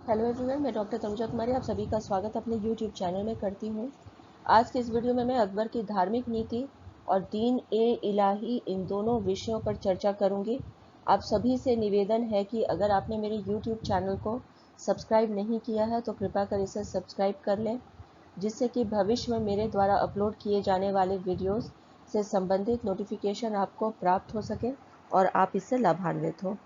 Hello everyone, मैं doctor Tanuja कुमारी आप सभी का स्वागत अपने यूट्यूब चैनल में करती हूँ। आज के इस वीडियो में मैं अकबर की धार्मिक नीति और दीन ए इलाही इन दोनों विषयों पर चर्चा करूँगी। आप सभी से निवेदन है कि अगर आपने मेरे यूट्यूब चैनल को सब्सक्राइब नहीं किया है तो कृपया कर इसे सब्सक्राइब कर लें, जिससे कि भविष्य में मेरे द्वारा अपलोड किए जाने वाले वीडियोज़ से संबंधित नोटिफिकेशन आपको प्राप्त हो सके और आप इससे लाभान्वित हो।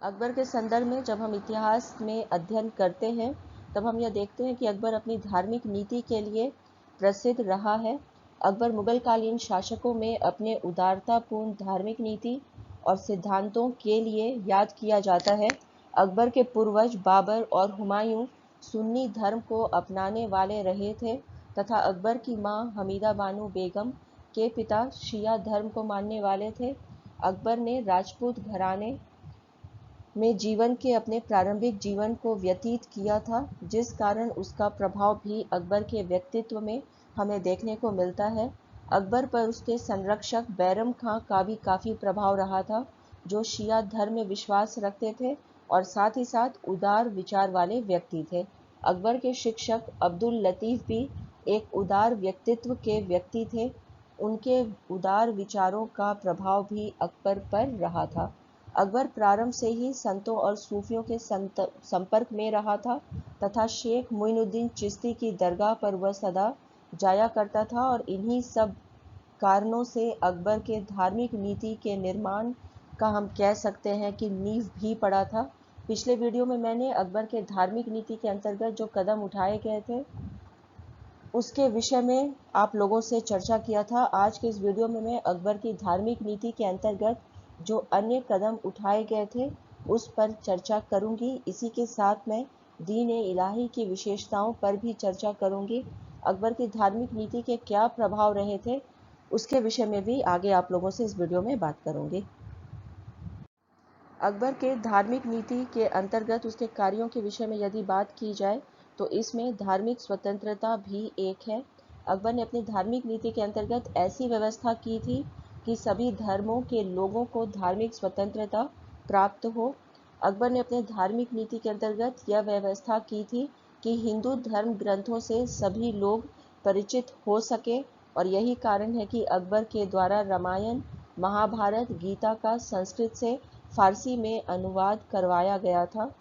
अकबर के संदर्भ में जब हम इतिहास में अध्ययन करते हैं तब हम यह देखते हैं कि अकबर अपनी धार्मिक नीति के लिए प्रसिद्ध रहा है। अकबर मुगल कालीन शासकों में अपने उदारतापूर्ण धार्मिक नीति और सिद्धांतों के लिए याद किया जाता है। अकबर के पूर्वज बाबर और हुमायूं सुन्नी धर्म को अपनाने वाले रहे थे तथा अकबर की मां हमीदा बानो बेगम के पिता शिया धर्म को मानने वाले थे। अकबर ने राजपूत घराने में जीवन के अपने प्रारंभिक जीवन को व्यतीत किया था, जिस कारण उसका प्रभाव भी अकबर के व्यक्तित्व में हमें देखने को मिलता है। अकबर पर उसके संरक्षक बैरम खां का भी काफ़ी प्रभाव रहा था, जो शिया धर्म में विश्वास रखते थे और साथ ही साथ उदार विचार वाले व्यक्ति थे। अकबर के शिक्षक अब्दुल लतीफ़ भी एक उदार व्यक्तित्व के व्यक्ति थे। उनके उदार विचारों का प्रभाव भी अकबर पर रहा था। अकबर प्रारंभ से ही संतों और सूफियों के संपर्क में रहा था तथा शेख मोइनुद्दीन चिश्ती की दरगाह पर वह सदा जाया करता था और इन्हीं सब कारणों से अकबर के धार्मिक नीति के निर्माण का हम कह सकते हैं कि नींव भी पड़ा था। पिछले वीडियो में मैंने अकबर के धार्मिक नीति के अंतर्गत जो कदम उठाए गए थे उसके विषय में आप लोगों से चर्चा किया था। आज के इस वीडियो में मैं अकबर की धार्मिक नीति के अंतर्गत जो अन्य कदम उठाए गए थे उस पर चर्चा करूंगी। इसी के साथ मैं दीन ए इलाही की विशेषताओं पर भी चर्चा करूंगी। अकबर की धार्मिक नीति के क्या प्रभाव रहे थे उसके विषय में भी आगे आप लोगों से इस वीडियो में बात करूंगी। अकबर के धार्मिक नीति के अंतर्गत उसके कार्यों के विषय में यदि बात की जाए तो इसमें धार्मिक स्वतंत्रता भी एक है। अकबर ने अपनी धार्मिक नीति के अंतर्गत ऐसी व्यवस्था की थी कि सभी धर्मों के लोगों को धार्मिक स्वतंत्रता प्राप्त हो। अकबर ने अपने धार्मिक नीति के अंतर्गत यह व्यवस्था की थी कि हिंदू धर्म ग्रंथों से सभी लोग परिचित हो सके और यही कारण है कि अकबर के द्वारा रामायण, महाभारत, गीता का संस्कृत से फारसी में अनुवाद करवाया गया था।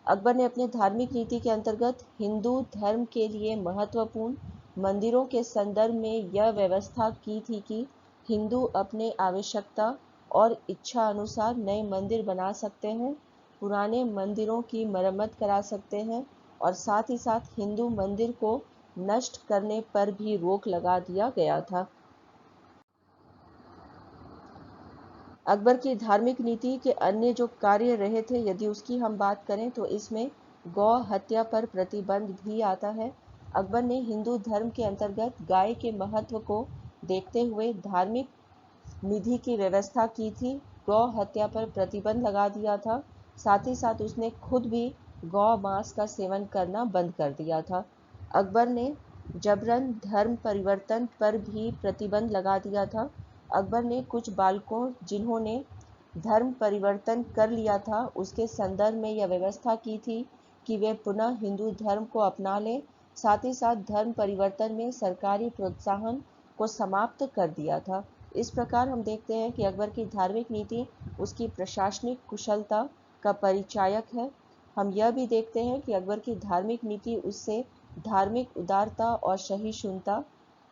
अकबर ने अपने धार्मिक नीति के अंतर्गत हिंदू धर्म के लिए महत्वपूर्ण मंदिरों के संदर्भ में यह व्यवस्था की थी कि हिंदू अपने आवश्यकता और इच्छा अनुसार नए मंदिर बना सकते हैं, पुराने मंदिरों की मरम्मत करा सकते हैं और साथ ही साथ हिंदू मंदिर को नष्ट करने पर भी रोक लगा दिया गया था। अकबर की धार्मिक नीति के अन्य जो कार्य रहे थे यदि उसकी हम बात करें तो इसमें गौ हत्या पर प्रतिबंध भी आता है। अकबर ने हिंदू धर्म के अंतर्गत गाय के महत्व को देखते हुए धार्मिक निधि की व्यवस्था की थी, गौ हत्या पर प्रतिबंध लगा दिया था। साथ ही साथ उसने खुद भी गौ मांस का सेवन करना बंद कर दिया था। अकबर ने जबरन धर्म परिवर्तन पर भी प्रतिबंध लगा दिया था। अकबर ने कुछ बालकों जिन्होंने धर्म परिवर्तन कर लिया था उसके संदर्भ में यह व्यवस्था की थी कि वे पुनः हिंदू धर्म को अपना लें। साथ ही साथ धर्म परिवर्तन में सरकारी प्रोत्साहन को समाप्त कर दिया था। इस प्रकार हम देखते हैं कि अकबर की धार्मिक नीति उसकी प्रशासनिक कुशलता का परिचायक है। हम यह भी देखते हैं कि अकबर की धार्मिक नीति उससे धार्मिक उदारता और सहिष्णुता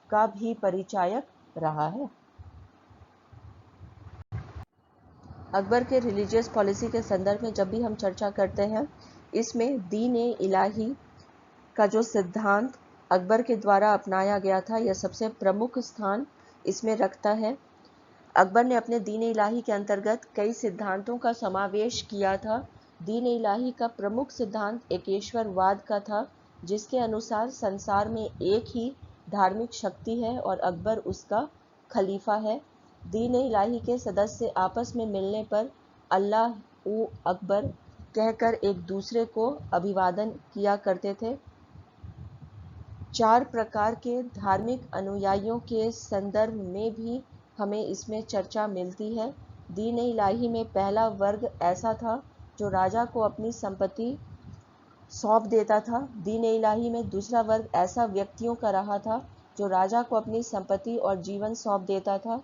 का भी परिचायक रहा है। अकबर के रिलीजियस पॉलिसी के संदर्भ में जब भी हम चर्चा करते हैं इसमें दीन ए इलाही का जो सिद्धांत अकबर के द्वारा अपनाया गया था यह सबसे प्रमुख स्थान इसमें रखता है। अकबर ने अपने दीन ए इलाही के अंतर्गत कई सिद्धांतों का समावेश किया था। दीन ए इलाही का प्रमुख सिद्धांत एकेश्वरवाद का था, जिसके अनुसार संसार में एक ही धार्मिक शक्ति है और अकबर उसका खलीफा है। दीन ए इलाही के सदस्य आपस में मिलने पर अल्लाह उ अकबर कहकर एक दूसरे को अभिवादन किया करते थे। 4 प्रकार के धार्मिक अनुयायियों के संदर्भ में भी हमें इसमें चर्चा मिलती है। दीन ए इलाही में पहला वर्ग ऐसा था जो राजा को अपनी संपत्ति सौंप देता था। दीन इलाही में दूसरा वर्ग ऐसा व्यक्तियों का रहा था जो राजा को अपनी संपत्ति और जीवन सौंप देता था।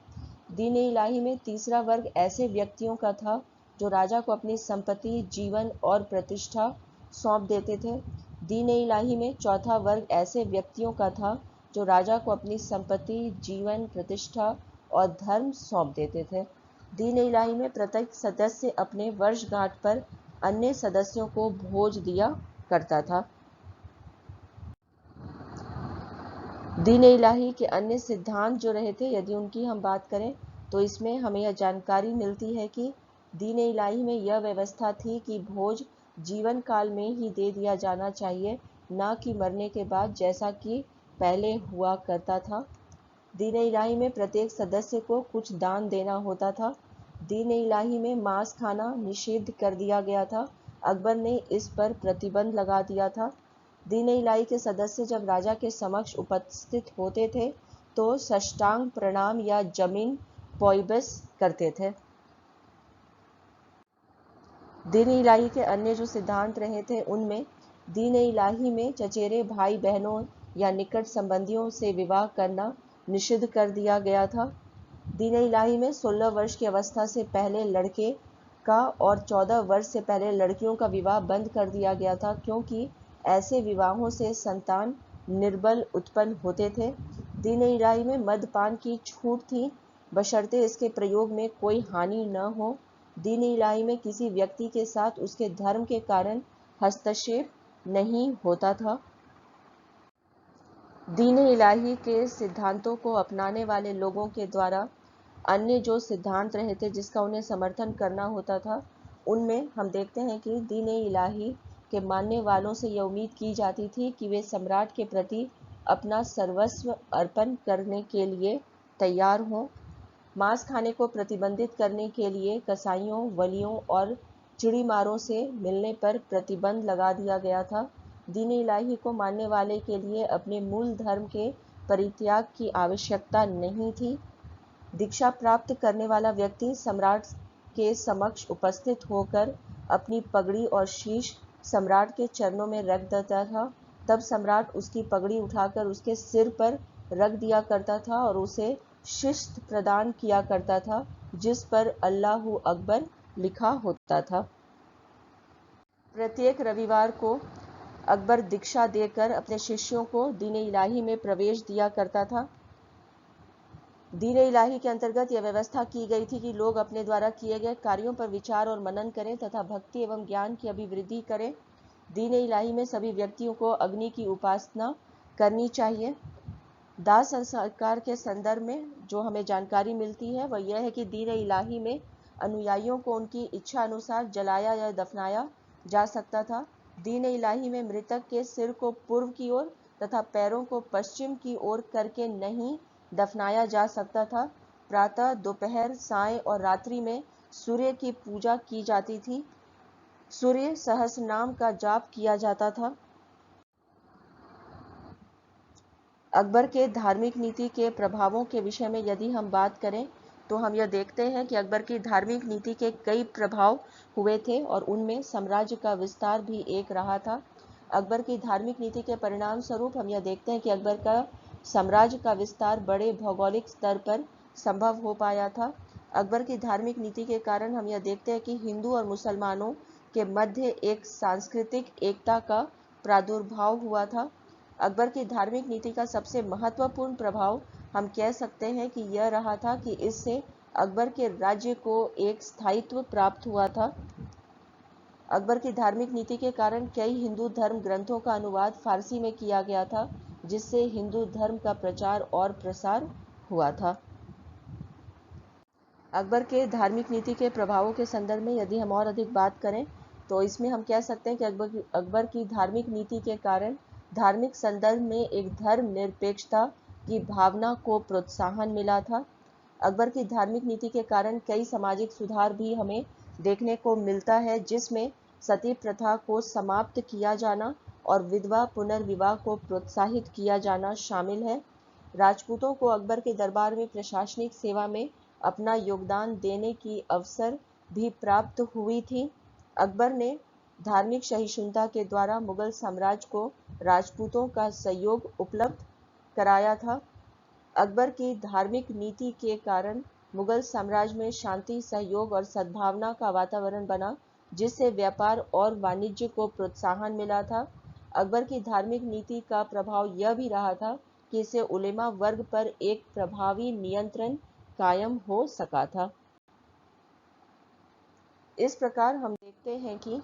दीन इलाही में तीसरा वर्ग ऐसे व्यक्तियों का था जो राजा को अपनी संपत्ति, जीवन और प्रतिष्ठा सौंप देते थे। दीन इलाही में चौथा वर्ग ऐसे व्यक्तियों का था जो राजा को अपनी संपत्ति, जीवन, प्रतिष्ठा और धर्म सौंप देते थे। दीन इलाही में प्रत्येक सदस्य अपने वर्षगांठ पर अन्य सदस्यों को भोज दिया करता था। दीन इलाही के अन्य सिद्धांत जो रहे थे, यदि उनकी हम बात करें तो इसमें हमें यह जानकारी मिलती है कि दीन इलाही में यह व्यवस्था थी कि भोज जीवन काल में ही दे दिया जाना चाहिए, न कि मरने के बाद जैसा कि पहले हुआ करता था। दीन इलाही में प्रत्येक सदस्य को कुछ दान देना होता था। दीन इलाही में मांस खाना निषिद्ध कर दिया गया था। अकबर ने इस पर प्रतिबंध लगा दिया था। दीन इलाही के सदस्य जब राजा के समक्ष उपस्थित होते थे तो साष्टांग प्रणाम या जमीन पोइबस करते थे। दीन इलाही के अन्य जो सिद्धांत रहे थे उनमें दीन इलाही में चचेरे भाई बहनों या निकट संबंधियों से विवाह करना निषिद्ध कर दिया गया था। दीन इलाही में 16 वर्ष की अवस्था से पहले लड़के का और 14 वर्ष से पहले लड़कियों का विवाह बंद कर दिया गया था, क्योंकि ऐसे विवाहों से संतान निर्बल उत्पन्न होते थे। दीन इलाही में मद्यपान की छूट थी, बशर्ते इसके प्रयोग में कोई हानि न हो। दीन इलाही में किसी व्यक्ति के साथ उसके धर्म के कारण हस्तक्षेप नहीं होता था। दीन इलाही के सिद्धांतों को अपनाने वाले लोगों के द्वारा अन्य जो सिद्धांत रहे थे जिसका उन्हें समर्थन करना होता था, उनमें हम देखते हैं कि दीन इलाही के मानने वालों से यह उम्मीद की जाती थी कि वे सम्राट के प्रति अपना सर्वस्व अर्पण करने के लिए तैयार हों। मांस खाने को प्रतिबंधित करने के लिए कसाईयों, वलियों और चिड़ीमारों से मिलने पर प्रतिबंध लगा दिया गया था। दीन इलाही को मानने वाले के लिए अपने मूल धर्म के परित्याग की आवश्यकता नहीं थी। दीक्षा प्राप्त करने वाला व्यक्ति सम्राट के समक्ष उपस्थित होकर अपनी पगड़ी और शीश सम्राट के चरणों में रख देता था। तब सम्राट उसकी पगड़ी उठाकर उसके सिर पर रख दिया करता था और उसे शिस्त प्रदान किया करता था, जिस पर अल्लाहू अकबर लिखा होता था। प्रत्येक रविवार को अकबर दीक्षा देकर अपने शिष्यों को दीन इलाही में प्रवेश दिया करता था। दीन इलाही के अंतर्गत यह व्यवस्था की गई थी कि लोग अपने द्वारा किए गए कार्यों पर विचार और मनन करें तथा भक्ति एवं ज्ञान की अभिवृद्धि करें। दीन इलाही में सभी व्यक्तियों को अग्नि की उपासना करनी चाहिए। दाह संस्कार के संदर्भ में जो हमें जानकारी मिलती है वह यह है कि दीन इलाही में अनुयायियों को उनकी इच्छा अनुसार जलाया या दफनाया जा सकता था। दीन इलाही में मृतक के सिर को पूर्व की ओर तथा पैरों को पश्चिम की ओर करके नहीं दफनाया जा सकता था। प्रातः, दोपहर, सायं और रात्रि में सूर्य की पूजा की जाती थी। सूर्य सहस्रनाम का जाप किया जाता था। अकबर के धार्मिक नीति के प्रभावों के विषय में यदि हम बात करें तो हम यह देखते हैं कि अकबर की धार्मिक नीति के कई प्रभाव हुए थे और उनमें साम्राज्य का विस्तार भी एक रहा था। अकबर की धार्मिक नीति के परिणाम स्वरूप हम यह देखते हैं कि अकबर का साम्राज्य का विस्तार बड़े भौगोलिक स्तर पर संभव हो पाया था। अकबर की धार्मिक नीति के कारण हम यह देखते हैं कि हिंदू और मुसलमानों के मध्य एक सांस्कृतिक एकता का प्रादुर्भाव हुआ था। अकबर की धार्मिक नीति का सबसे महत्वपूर्ण प्रभाव हम कह सकते हैं कि यह रहा था कि इससे अकबर के राज्य को एक स्थायित्व प्राप्त हुआ था। अकबर की धार्मिक नीति के कारण कई हिंदू धर्म ग्रंथों का अनुवाद फारसी में किया गया था, जिससे हिंदू धर्म का प्रचार और प्रसार हुआ था। अकबर के धार्मिक नीति के प्रभावों के संदर्भ में यदि हम और अधिक बात करें तो इसमें हम कह सकते हैं कि अकबर की धार्मिक नीति के कारण धार्मिक संदर्भ में एक धर्म निरपेक्षता की भावना को प्रोत्साहन मिला था। अकबर की धार्मिक नीति के कारण कई सामाजिक सुधार भी हमें देखने को मिलता है, जिसमें सती प्रथा को समाप्त किया जाना और विधवा पुनर्विवाह को प्रोत्साहित किया जाना शामिल है। राजपूतों को अकबर के दरबार में प्रशासनिक सेवा में अपना योगदान देने की अवसर भी प्राप्त हुई थी। अकबर ने धार्मिक सहिष्णुता के द्वारा मुगल साम्राज्य को राजपूतों का सहयोग उपलब्ध कराया था। अकबर की धार्मिक नीति के कारण मुगल साम्राज्य में शांति, सहयोग और सद्भावना का वातावरण बना, जिससे व्यापार और वाणिज्य को प्रोत्साहन मिला था। अकबर की धार्मिक नीति का प्रभाव यह भी रहा था कि इससे उलेमा वर्ग पर एक प्रभावी नियंत्रण कायम हो सका था। इस प्रकार हम देखते हैं कि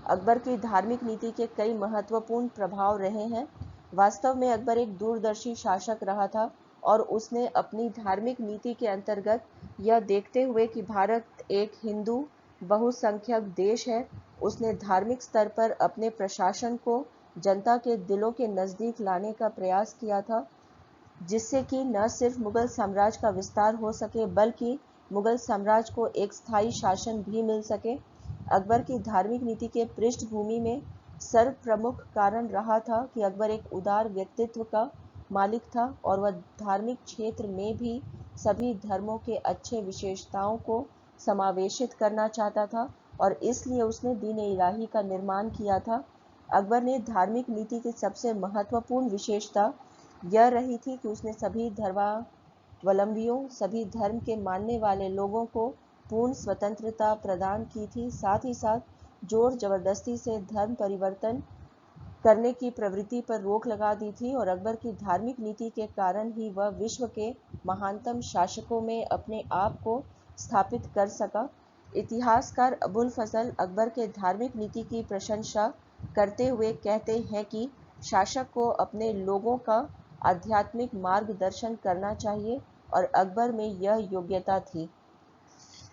अकबर की धार्मिक नीति के कई महत्वपूर्ण प्रभाव रहे हैं। वास्तव में अकबर एक दूरदर्शी शासक रहा था और उसने अपनी धार्मिक नीति के अंतर्गत यह देखते हुए कि भारत एक हिंदू बहुसंख्यक देश है, उसने धार्मिक स्तर पर अपने प्रशासन को जनता के दिलों के नज़दीक लाने का प्रयास किया था, जिससे कि न सिर्फ मुगल साम्राज्य का विस्तार हो सके बल्कि मुगल साम्राज्य को एक स्थायी शासन भी मिल सके। अकबर की धार्मिक नीति के पृष्ठभूमि में सर्वप्रमुख कारण रहा था कि अकबर एक उदार व्यक्तित्व का मालिक था और वह धार्मिक क्षेत्र में भी सभी धर्मों के अच्छे विशेषताओं को समावेशित करना चाहता था और इसलिए उसने दीन इलाही का निर्माण किया था। अकबर ने धार्मिक नीति की सबसे महत्वपूर्ण विशेषता यह रही थी कि उसने सभी धर्मावलंबियों, सभी धर्म के मानने वाले लोगों को पूर्ण स्वतंत्रता प्रदान की थी। साथ ही साथ जोर जबरदस्ती से धर्म परिवर्तन करने की प्रवृत्ति पर रोक लगा दी थी और अकबर की धार्मिक नीति के कारण ही वह विश्व के महानतम शासकों में अपने आप को स्थापित कर सका। इतिहासकार अबुल फजल अकबर के धार्मिक नीति की प्रशंसा करते हुए कहते हैं कि शासक को अपने लोगों का आध्यात्मिक मार्गदर्शन करना चाहिए और अकबर में यह योग्यता थी।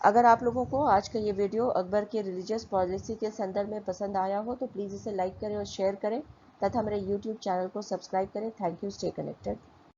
अगर आप लोगों को आज का ये वीडियो अकबर के रिलीजियस पॉलिसी के संदर्भ में पसंद आया हो तो प्लीज़ इसे लाइक करें और शेयर करें तथा मेरे YouTube चैनल को सब्सक्राइब करें। Thank you. Stay connected.